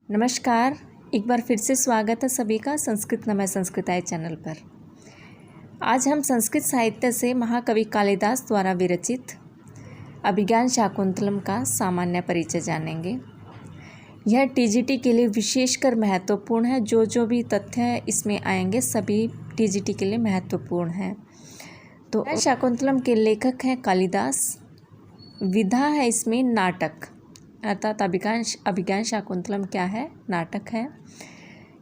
नमस्कार। एक बार फिर से स्वागत है सभी का संस्कृत नमय संस्कृताय चैनल पर। आज हम संस्कृत साहित्य से महाकवि कालिदास द्वारा विरचित अभिज्ञान शाकुंतलम का सामान्य परिचय जानेंगे। यह टीजीटी के लिए विशेषकर महत्वपूर्ण है। जो भी तथ्य इसमें आएंगे सभी टीजीटी के लिए महत्वपूर्ण हैं। तो शाकुंतलम के लेखक हैं कालिदास। विधा है इसमें नाटक, अर्थात अभिज्ञान शाकुंतलम क्या है? नाटक है।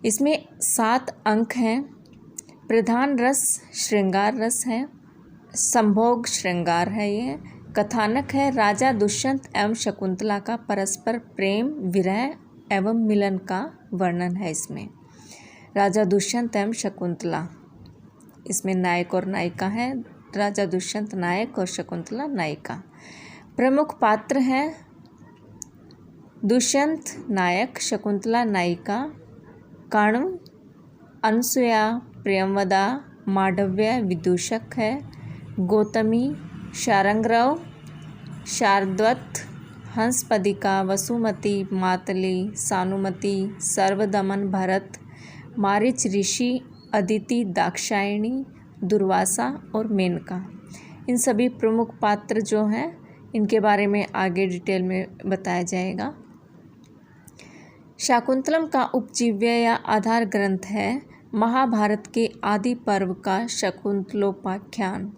इसमें 7 अंक हैं। प्रधान रस श्रृंगार रस है, संभोग श्रृंगार है। ये कथानक है। राजा दुष्यंत एवं शकुंतला का परस्पर प्रेम, विरह एवं मिलन का वर्णन है। इसमें राजा दुष्यंत एवं शकुंतला, इसमें नायक और नायिका है। राजा दुष्यंत नायक और शकुंतला नायिका। प्रमुख पात्र हैं दुष्यंत नायक, शकुंतला नायिका, कर्ण, अनसुया, प्रियंवदा, मांडव्य विदूषक है, गौतमी, शारंगरव, शार्दूल, हंसपदिका, वसुमती, मातली, सानुमती, सर्वदमन, भरत, मारीच ऋषि, अदिति, दाक्षायणी, दुर्वासा और मेनका। इन सभी प्रमुख पात्र जो हैं इनके बारे में आगे डिटेल में बताया जाएगा। शाकुंतलम का उपजीव्य या आधार ग्रंथ है महाभारत के आदि पर्व का शकुंतलोपाख्यान।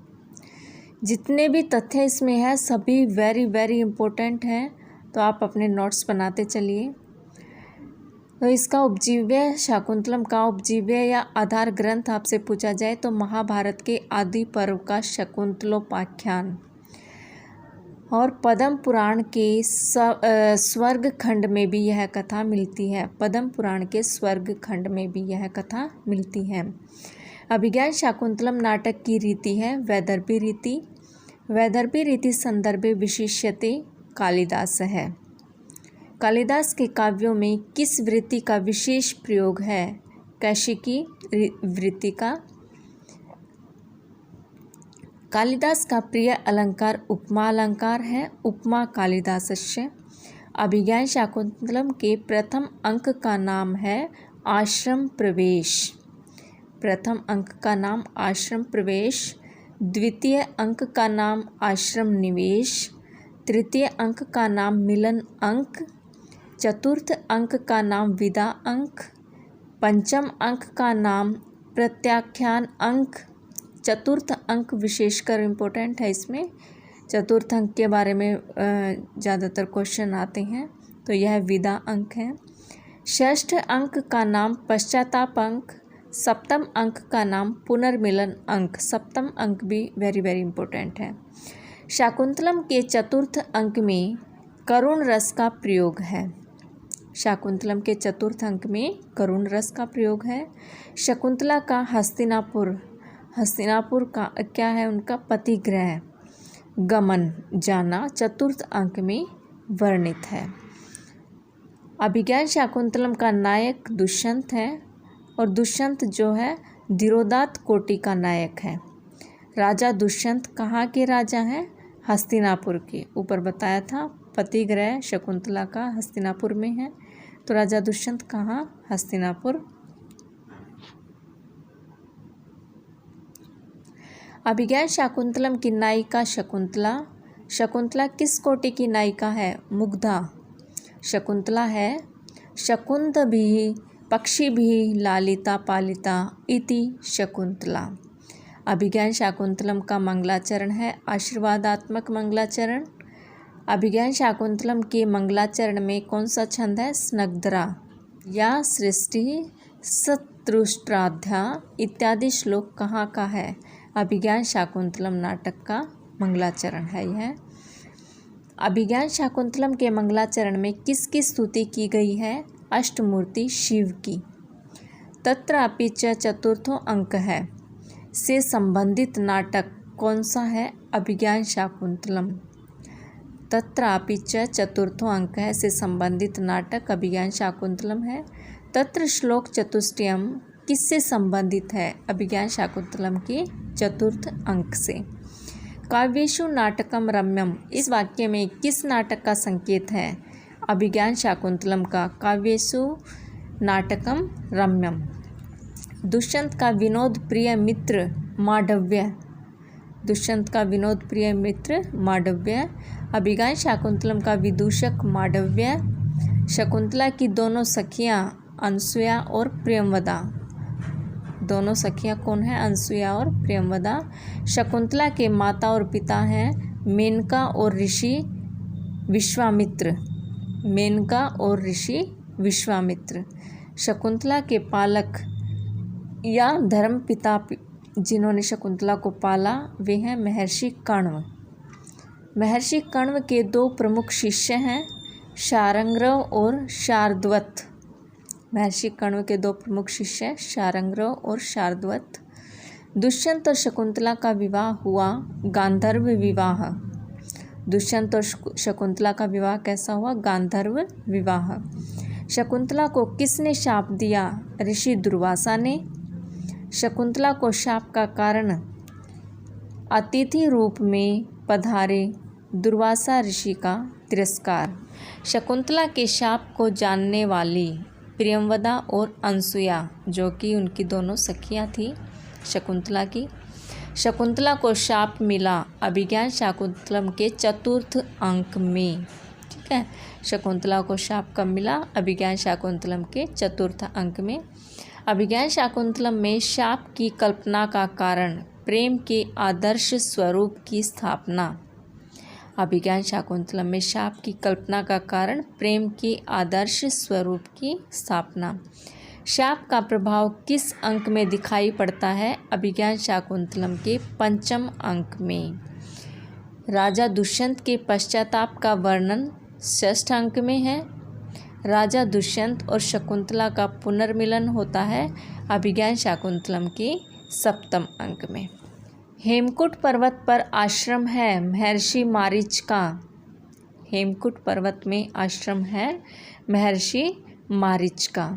जितने भी तथ्य इसमें है सभी वेरी इम्पोर्टेंट हैं, तो आप अपने नोट्स बनाते चलिए। तो इसका उपजीव्य, शाकुंतलम का उपजीव्य या आधार ग्रंथ आपसे पूछा जाए तो महाभारत के आदि पर्व का शकुंतलोपाख्यान। और पद्म पुराण के स्वर्ग खंड में भी यह कथा मिलती है। पद्म पुराण के स्वर्ग खंड में भी यह कथा मिलती है। अभिज्ञान शाकुंतलम नाटक की रीति है वैदर्भी रीति। वैदर्भी रीति संदर्भे विशिष्यते कालिदास है। कालिदास के काव्यों में किस वृत्ति का विशेष प्रयोग है? कैशिकी वृत्ति का। कालिदास का प्रिय अलंकार उपमा अलंकार है। उपमा कालिदासस्य। अभिज्ञान शाकुंतलम के प्रथम अंक का नाम है आश्रम प्रवेश। प्रथम अंक का नाम आश्रम प्रवेश, द्वितीय अंक का नाम आश्रम निवेश, तृतीय अंक का नाम मिलन अंक, चतुर्थ अंक का नाम विदा अंक, पंचम अंक का नाम प्रत्याख्यान अंक। चतुर्थ अंक विशेषकर इम्पोर्टेंट है। इसमें चतुर्थ अंक के बारे में ज़्यादातर क्वेश्चन आते हैं, तो यह विदा अंक है। षष्ठ अंक का नाम पश्चाताप अंक, सप्तम अंक का नाम पुनर्मिलन अंक। सप्तम अंक भी वेरी इम्पोर्टेंट है। शाकुंतलम के चतुर्थ अंक में करुण रस का प्रयोग है। शाकुंतलम के चतुर्थ अंक में करुण रस का प्रयोग है। शकुंतला का हस्तिनापुर का क्या है? उनका पतिगृह गमन जाना चतुर्थ अंक में वर्णित है। अभिज्ञान शाकुंतलम का नायक दुष्यंत है और दुष्यंत जो है धीरोदात्त कोटि का नायक है। राजा दुष्यंत कहाँ के राजा हैं? हस्तिनापुर के। ऊपर बताया था पतिगृह शकुंतला का हस्तिनापुर में है, तो राजा दुष्यंत कहाँ? हस्तिनापुर। अभिज्ञान शाकुंतलम की नायिका शकुंतला। शकुंतला किस कोटि की नायिका है? मुग्धा। शकुंतला है शकुंत भी पक्षी भी लालिता पालिता इति शकुंतला। अभिज्ञान शाकुंतलम का मंगलाचरण है आशीर्वादात्मक मंगलाचरण। अभिज्ञान शाकुंतलम के मंगलाचरण में कौन सा छंद है? स्नग्धरा या सृष्टि सतृष्टाध्या इत्यादि श्लोक कहाँ का है? अभिज्ञान शाकुंतलम नाटक का मंगलाचरण है यह। अभिज्ञान शाकुंतलम के मंगलाचरण में किसकी स्तुति की गई है? अष्टमूर्ति शिव की। तत्रापि चतुर्थो अंक है से संबंधित नाटक कौन सा है? अभिज्ञान शाकुंतलम। तत्रापि चतुर्थो अंक है से संबंधित नाटक अभिज्ञान शाकुंतलम है। तत्र श्लोक चतुष्टयम किससे संबंधित है? अभिज्ञान शाकुंतलम के चतुर्थ अंक से। काव्येषु नाटकम रम्यम, इस वाक्य में किस नाटक का संकेत है? अभिज्ञान शाकुंतलम का काव्येषु नाटकम रम्यम। दुष्यंत का विनोद प्रिय मित्र मांडव्य। दुष्यंत का विनोद प्रिय मित्र मांडव्य। अभिज्ञान शाकुंतलम का विदूषक मांडव्य। शकुंतला की दोनों सखियाँ अनसुया और प्रियंवदा। दोनों सखियाँ कौन है? अनसुया और प्रियंवदा। शकुंतला के माता और पिता हैं मेनका और ऋषि विश्वामित्र। मेनका और ऋषि विश्वामित्र। शकुंतला के पालक या धर्म पिता जिन्होंने शकुंतला को पाला वे हैं महर्षि कण्व। महर्षि कण्व के दो प्रमुख शिष्य हैं शार्ंगरव और शार्दूल। महर्षि कण्व के दो प्रमुख शिष्य शार्ंगरव और शार्दूल। दुष्यंत और शकुंतला का विवाह हुआ गांधर्व विवाह। दुष्यंत और शकुंतला का विवाह कैसा हुआ? गांधर्व विवाह। शकुंतला को किसने शाप दिया? ऋषि दुर्वासा ने। शकुंतला को शाप का कारण अतिथि रूप में पधारे दुर्वासा ऋषि का तिरस्कार। शकुंतला के शाप को जानने वाली प्रियंवदा और अनसुया, जो कि उनकी दोनों सखियां थी शकुंतला की। शकुंतला को शाप मिला अभिज्ञान शाकुंतलम के चतुर्थ अंक में। ठीक है, शकुंतला को शाप कब मिला? अभिज्ञान शाकुंतलम के चतुर्थ अंक में। अभिज्ञान शाकुंतलम में शाप की कल्पना का कारण प्रेम के आदर्श स्वरूप की स्थापना। अभिज्ञान शाकुंतलम में शाप की कल्पना का कारण प्रेम के आदर्श स्वरूप की स्थापना। शाप का प्रभाव किस अंक में दिखाई पड़ता है? अभिज्ञान शाकुंतलम के पंचम अंक में। राजा दुष्यंत के पश्चाताप का वर्णन षष्ठ अंक में है। राजा दुष्यंत और शकुंतला का पुनर्मिलन होता है अभिज्ञान शाकुंतलम के सप्तम अंक में। हेमकूट पर्वत पर आश्रम है महर्षि मारीच का। हेमकूट पर्वत में आश्रम है महर्षि मारीच का।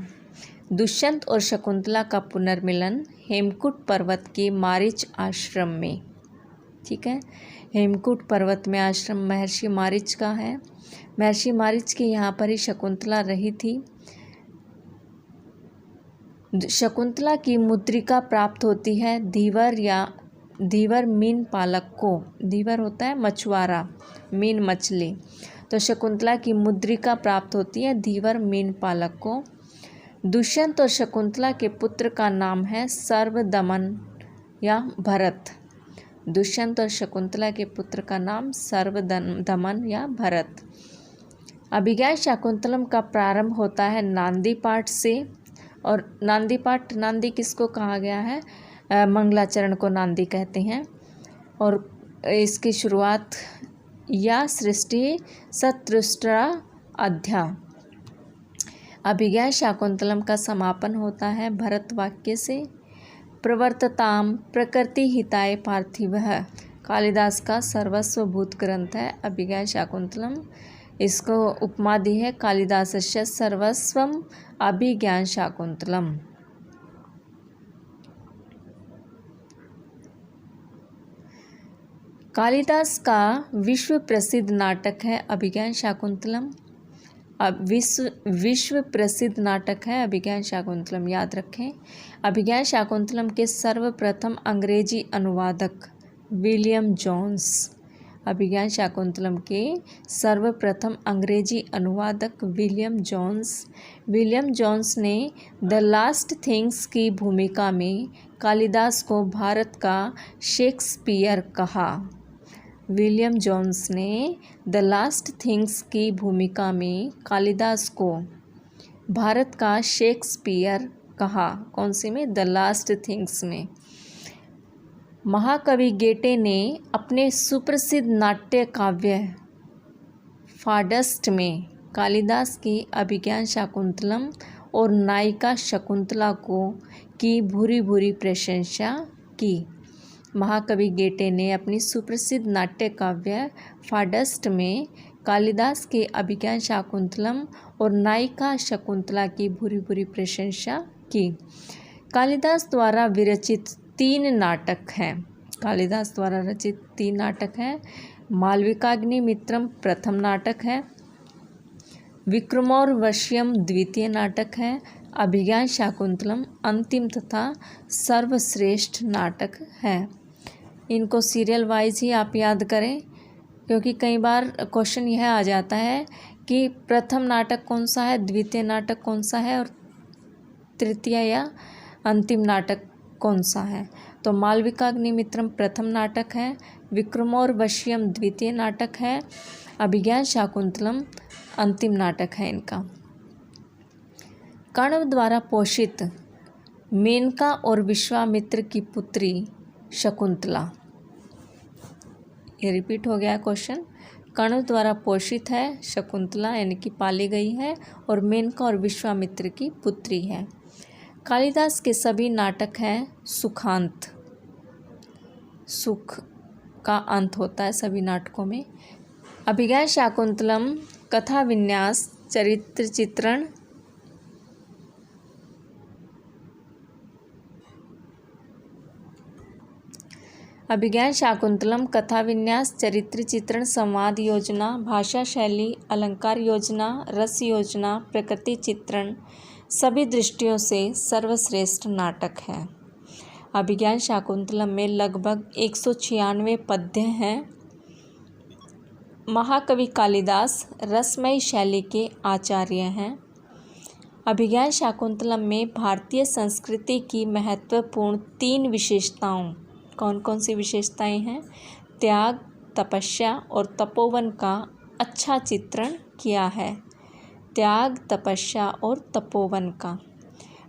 दुष्यंत और शकुंतला का पुनर्मिलन हेमकूट पर्वत के मारीच आश्रम में। ठीक है, हेमकूट पर्वत में आश्रम महर्षि मारीच का है। महर्षि मारीच के यहाँ पर ही शकुंतला रही थी। शकुंतला की मुद्रिका प्राप्त होती है धीवर या धीवर मीन पालक को। धीवर होता है मछुआरा, मीन मछली। तो शकुंतला की मुद्रिका प्राप्त होती है धीवर मीन पालक को। दुष्यंत और शकुंतला के पुत्र का नाम है सर्वदमन या भरत। दुष्यंत और शकुंतला के पुत्र का नाम सर्वदमन या भरत। अभिज्ञान शाकुंतलम का प्रारंभ होता है नांदी पाठ से। और नांदी पाठ, नांदी किसको कहा गया है? मंगलाचरण को नांदी कहते हैं। और इसकी शुरुआत या सृष्टि सतृष्टा अध्या। अभिज्ञान शाकुंतलम का समापन होता है भरत वाक्य से प्रवर्तताम प्रकृति हिताय पार्थिवः। कालिदास का सर्वस्वभूत ग्रंथ है अभिज्ञान शाकुंतलम। इसको उपमा दी है कालिदासस्य सर्वस्वम अभिज्ञान शाकुंतलम। कालिदास का विश्व प्रसिद्ध नाटक है अभिज्ञान शाकुंतलम। अब विश्व प्रसिद्ध नाटक है अभिज्ञान शाकुंतलम, याद रखें। अभिज्ञान शाकुंतलम के सर्वप्रथम अंग्रेजी अनुवादक विलियम जोन्स। अभिज्ञान शाकुंतलम के सर्वप्रथम अंग्रेजी अनुवादक विलियम जोन्स। विलियम जोन्स ने द लास्ट थिंग्स की भूमिका में कालिदास को भारत का शेक्सपियर कहा। विलियम जोन्स ने द लास्ट थिंग्स की भूमिका में कालिदास को भारत का शेक्सपियर कहा। कौन सी में? द लास्ट थिंग्स में। महाकवि गेटे ने अपने सुप्रसिद्ध नाट्य काव्य फाडस्ट में कालिदास की अभिज्ञान शाकुंतलम और नायिका शकुंतला की भूरी भूरी प्रशंसा की। महाकवि गेटे ने अपनी सुप्रसिद्ध नाट्य काव्य फाडस्ट में कालिदास के अभिज्ञान शाकुंतलम और नायिका शकुंतला की भूरी भूरी प्रशंसा की। कालिदास द्वारा विरचित 3 नाटक हैं। कालिदास द्वारा रचित 3 नाटक हैं। मालविकाग्निमित्रम प्रथम नाटक है। विक्रमोर्वशीयम द्वितीय नाटक है। अभिज्ञान शाकुंतलम अंतिम तथा सर्वश्रेष्ठ नाटक है। इनको सीरियल वाइज ही आप याद करें, क्योंकि कई बार क्वेश्चन यह आ जाता है कि प्रथम नाटक कौन सा है, द्वितीय नाटक कौन सा है और तृतीय या अंतिम नाटक कौन सा है। तो मालविकाग्निमित्रम प्रथम नाटक है, विक्रमोर्वशीयम द्वितीय नाटक है, अभिज्ञान शाकुंतलम अंतिम नाटक है इनका। कण्व द्वारा पोषित मेनका और विश्वामित्र की पुत्री शकुंतला। ये रिपीट हो गया क्वेश्चन। कण्व द्वारा पोषित है, शकुंतला यानी कि पाली गई है, और मेनका और विश्वामित्र की पुत्री है। कालिदास के सभी नाटक हैं सुखांत, सुख का अंत होता है सभी नाटकों में। अभिज्ञान शाकुंतलम कथा विन्यास चरित्र चित्रण अभिज्ञान शाकुंतलम कथा विन्यास चरित्र चित्रण संवाद योजना भाषा शैली अलंकार योजना रस योजना प्रकृति चित्रण सभी दृष्टियों से सर्वश्रेष्ठ नाटक है। अभिज्ञान शाकुंतलम में लगभग 196 पद्य हैं। महाकवि कालिदास रसमयी शैली के आचार्य हैं। अभिज्ञान शाकुंतलम में भारतीय संस्कृति की महत्वपूर्ण 3 विशेषताओं, कौन कौन सी विशेषताएं हैं, त्याग, तपस्या और तपोवन का अच्छा चित्रण किया है। त्याग, तपस्या और तपोवन का।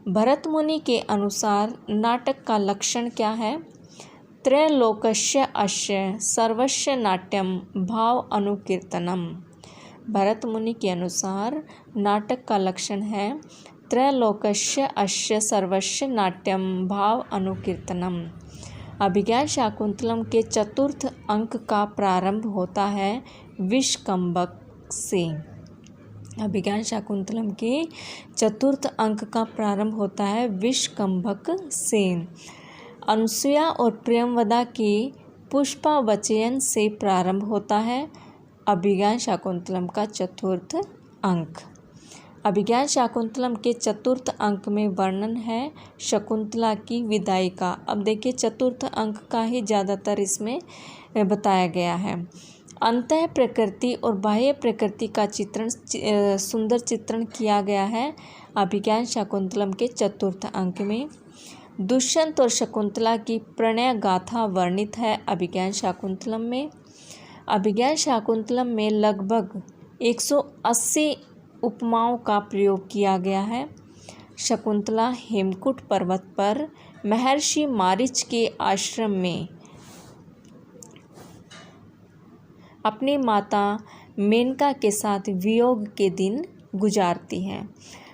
भरत मुनि के अनुसार नाटक का लक्षण क्या है? त्रैलोकस्य अस्य सर्वस्य नाट्यम भाव अनुकीर्तनम। भरत मुनि के अनुसार नाटक का लक्षण है त्रैलोकस्य अस्य सर्वस्य नाट्यम भाव अनुकीर्तनम। अभिज्ञान शाकुंतलम के चतुर्थ अंक का प्रारंभ होता है विषकंभक से। अभिज्ञान शाकुंतलम के चतुर्थ अंक का प्रारंभ होता है विषकंभक से। अनुसुया और प्रियंवदा की पुष्पावचयन से प्रारंभ होता है अभिज्ञान शाकुंतलम का चतुर्थ अंक। अभिज्ञान शाकुंतलम के चतुर्थ अंक में वर्णन है शकुंतला की विदाई का। अब देखिए चतुर्थ अंक का ही ज़्यादातर इसमें बताया गया है। अंतः प्रकृति और बाह्य प्रकृति का चित्रण सुंदर चित्रण किया गया है अभिज्ञान शाकुंतलम के चतुर्थ अंक में। दुष्यंत और शकुंतला की प्रणय गाथा वर्णित है अभिज्ञान शाकुंतलम में। अभिज्ञान शाकुंतलम में लगभग 180 उपमाओं का प्रयोग किया गया है। शकुंतला हेमकूट पर्वत पर महर्षि मारीच के आश्रम में अपनी माता मेनका के साथ वियोग के दिन गुजारती हैं।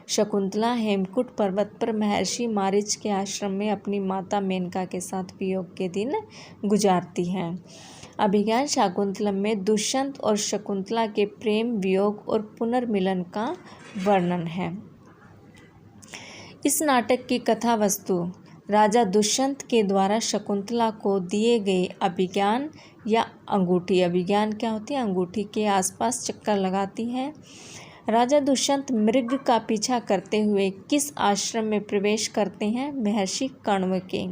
शकुंतला हेमकूट पर्वत पर महर्षि मारीच के आश्रम में अपनी माता मेनका के साथ वियोग के दिन गुजारती हैं। अभिज्ञान शाकुंतलम में दुष्यंत और शकुंतला के प्रेम, वियोग और पुनर्मिलन का वर्णन है। इस नाटक की कथा वस्तु राजा दुष्यंत के द्वारा शकुंतला को दिए गए अभिज्ञान या अंगूठी, अभिज्ञान क्या होती है, अंगूठी के आसपास चक्कर लगाती है। राजा दुष्यंत मृग का पीछा करते हुए किस आश्रम में प्रवेश करते हैं? महर्षि कण्व के।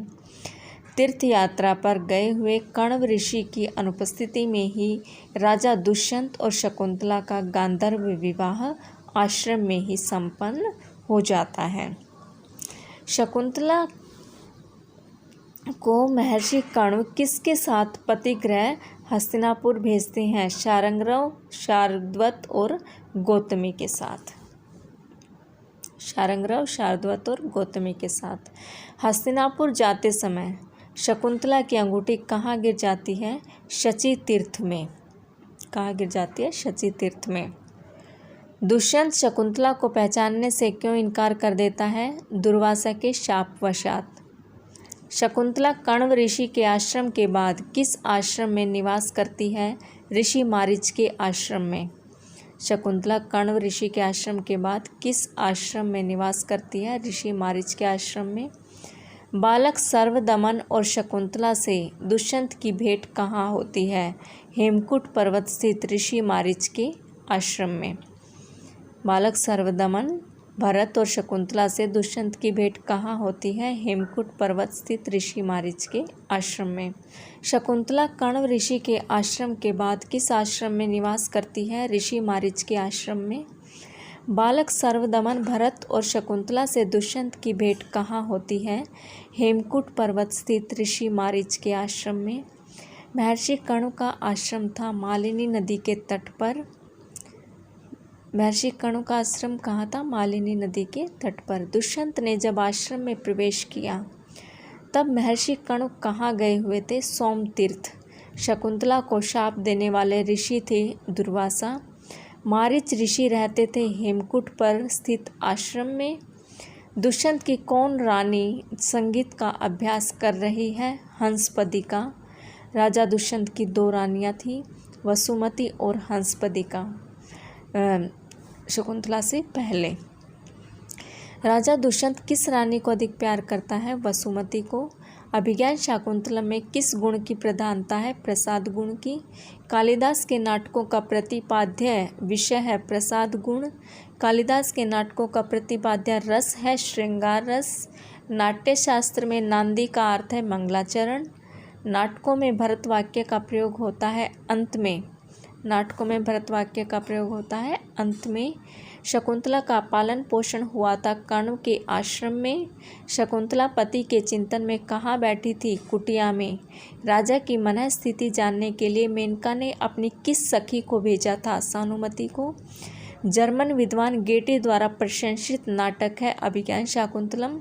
तीर्थ यात्रा पर गए हुए कण्व ऋषि की अनुपस्थिति में ही राजा दुष्यंत और शकुंतला का गांधर्व विवाह आश्रम में ही संपन्न हो जाता है। शकुंतला को महर्षि कण्व किसके साथ पतिगृह हस्तिनापुर भेजते हैं? शार्ंगरव, शार्दूल और गौतमी के साथ। शार्ंगरव, शार्दूल और गौतमी के साथ हस्तिनापुर जाते समय शकुंतला की अंगूठी कहाँ गिर जाती है? शची तीर्थ में। कहाँ गिर जाती है? शची तीर्थ में। दुष्यंत शकुंतला को पहचानने से क्यों इनकार कर देता है? दुर्वासा के शापवशात। शकुंतला कण्व ऋषि के आश्रम के बाद किस आश्रम में निवास करती है? ऋषि मारीच के आश्रम में। शकुंतला कण्व ऋषि के आश्रम के बाद किस आश्रम में निवास करती है? ऋषि मारीच के आश्रम में। बालक सर्वदमन और शकुंतला से दुष्यंत की भेंट कहाँ होती है? हेमकूट पर्वत स्थित ऋषि मारीच के आश्रम में। बालक सर्वदमन भरत और शकुंतला से दुष्यंत की भेंट कहाँ होती है? हेमकूट पर्वत स्थित ऋषि मारीच के आश्रम में। शकुंतला कण्व ऋषि के आश्रम के बाद किस आश्रम में निवास करती है? ऋषि मारीच के आश्रम में। बालक सर्वदमन भरत और शकुंतला से दुष्यंत की भेंट कहाँ होती है? हेमकूट पर्वत स्थित ऋषि मारीच के आश्रम में। महर्षि कण्व का आश्रम था मालिनी नदी के तट पर। महर्षि कण्व का आश्रम कहाँ था? मालिनी नदी के तट पर। दुष्यंत ने जब आश्रम में प्रवेश किया तब महर्षि कण्व कहाँ गए हुए थे? सोमतीर्थ। शकुंतला को शाप देने वाले ऋषि थे दुर्वासा। मारीच ऋषि रहते थे हेमकूट पर स्थित आश्रम में। दुष्यंत की कौन रानी संगीत का अभ्यास कर रही है? हंसपदिका। राजा दुष्यंत की 2 रानियाँ थीं, वसुमती और हंसपदिका, शकुंतला से पहले। राजा दुष्यंत किस रानी को अधिक प्यार करता है? वसुमती को। अभिज्ञान शाकुंतलम में किस गुण की प्रधानता है? प्रसाद गुण की। कालिदास के नाटकों का प्रतिपाद्य विषय है प्रसाद गुण। कालिदास के नाटकों का प्रतिपाद्य रस है श्रृंगार रस। नाट्यशास्त्र में नांदी का अर्थ है मंगलाचरण। नाटकों में भरत वाक्य का प्रयोग होता है अंत में। नाटकों में भरत वाक्य का प्रयोग होता है अंत में। शकुंतला का पालन पोषण हुआ था कण्व के आश्रम में। शकुंतला पति के चिंतन में कहाँ बैठी थी? कुटिया में। राजा की मन स्थिति जानने के लिए मेनका ने अपनी किस सखी को भेजा था? सानुमति को। जर्मन विद्वान गेटे द्वारा प्रशंसित नाटक है अभिज्ञान शाकुंतलम,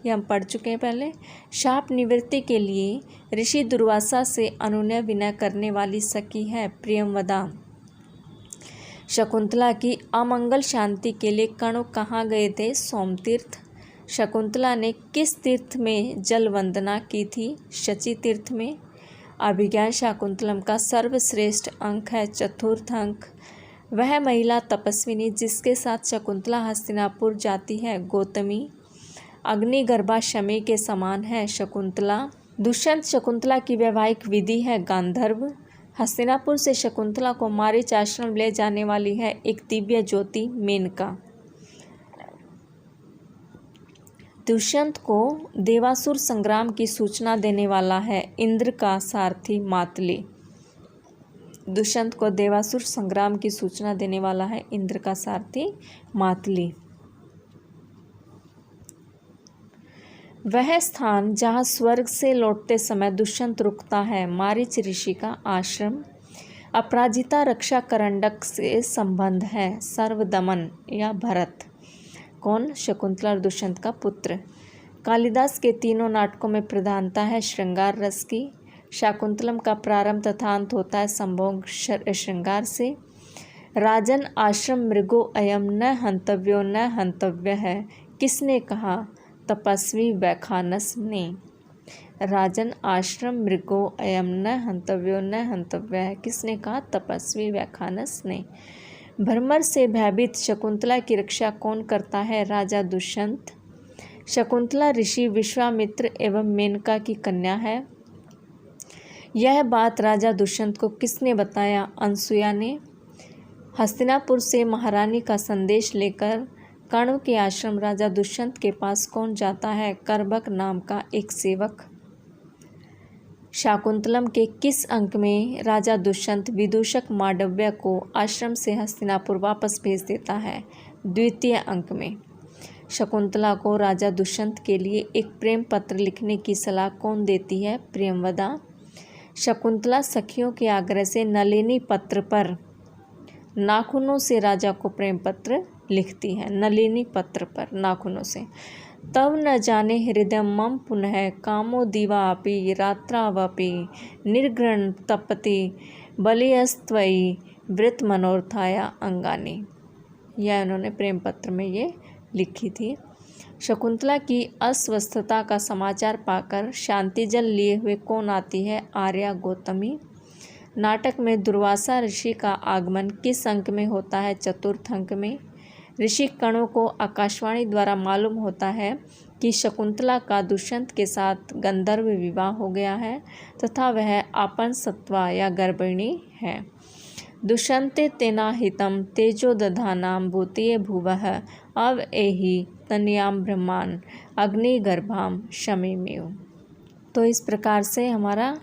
ये हम पढ़ चुके हैं पहले। शाप निवृत्ति के लिए ऋषि दुर्वासा से अनुनय विनय करने वाली सखी है प्रियंवदा। शकुंतला की अमंगल शांति के लिए कण्व कहाँ गए थे? सोमतीर्थ। शकुंतला ने किस तीर्थ में जल वंदना की थी? शची तीर्थ में। अभिज्ञान शाकुंतलम का सर्वश्रेष्ठ अंक है चतुर्थ अंक। वह महिला तपस्विनी जिसके साथ शकुंतला हस्तिनापुर जाती है गौतमी। अग्निगर्भा शमी के समान है शकुंतला। दुष्यंत शकुंतला की वैवाहिक विधि है गांधर्व। हस्तिनापुर से शकुंतला को मारीच आश्रम ले जाने वाली है एक दिव्य ज्योति मेनका। दुष्यंत को देवासुर संग्राम की सूचना देने वाला है इंद्र का सारथी मातली। दुष्यंत को देवासुर संग्राम की सूचना देने वाला है इंद्र का सारथी मातली। वह स्थान जहाँ स्वर्ग से लौटते समय दुष्यंत रुकता है मारीच ऋषि का आश्रम। अपराजिता रक्षा करंडक से संबंध है सर्वदमन या भरत। कौन? शकुंतला और दुष्यंत का पुत्र। कालिदास के तीनों नाटकों में प्रधानता है श्रृंगार रस की। शाकुंतलम का प्रारंभ तथा अंत होता है संभोग श्रृंगार से। राजन आश्रम मृगो अयम न हंतव्यो न हंतव्य है किसने कहा? तपस्वी वैखानस ने। राजन आश्रम मृगो अयम न हंतव्यो न हंतव्य है किसने कहा? तपस्वी वैखानस ने। भ्रमर से भयभीत शकुंतला की रक्षा कौन करता है? राजा दुष्यंत। शकुंतला ऋषि विश्वामित्र एवं मेनका की कन्या है। यह बात राजा दुष्यंत को किसने बताया? अनसुया ने। हस्तिनापुर से महारानी का संदेश लेकर कण्व के आश्रम राजा दुष्यंत के पास कौन जाता है? करबक नाम का एक सेवक। शाकुंतलम के किस अंक में राजा दुष्यंत विदूषक मांडव्य को आश्रम से हस्तिनापुर वापस भेज देता है? द्वितीय अंक में। शकुंतला को राजा दुष्यंत के लिए एक प्रेम पत्र लिखने की सलाह कौन देती है? प्रियंवदा। शकुंतला सखियों के आग्रह से नलिनी पत्र पर नाखूनों से राजा को प्रेम पत्र लिखती है। नलिनी पत्र पर नाखूनों से। तब न जाने हृदय मम पुनः कामो दिवापि रात्रावपि निर्घृण तपति बलियस्त्वयि वृत मनोर्थाया अंगानी। यह उन्होंने प्रेम पत्र में ये लिखी थी। शकुंतला की अस्वस्थता का समाचार पाकर शांति जल लिए हुए कौन आती है? आर्या गौतमी। नाटक में दुर्वासा ऋषि का आगमन किस अंक में होता है? चतुर्थ अंक में। ऋषि कण्व को आकाशवाणी द्वारा मालूम होता है कि शकुंतला का दुष्यंत के साथ गंधर्व विवाह हो गया है तथा वह आपन सत्वा या गर्भिणी है। दुष्यन्ते तेना हितं तेजो दधानां भूतये भुवः अव एहि तनयां ब्रह्मान् अग्निगर्भां शमीमेव। तो इस प्रकार से हमारा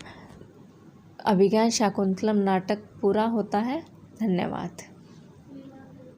अभिज्ञान शाकुंतलम नाटक पूरा होता है। धन्यवाद।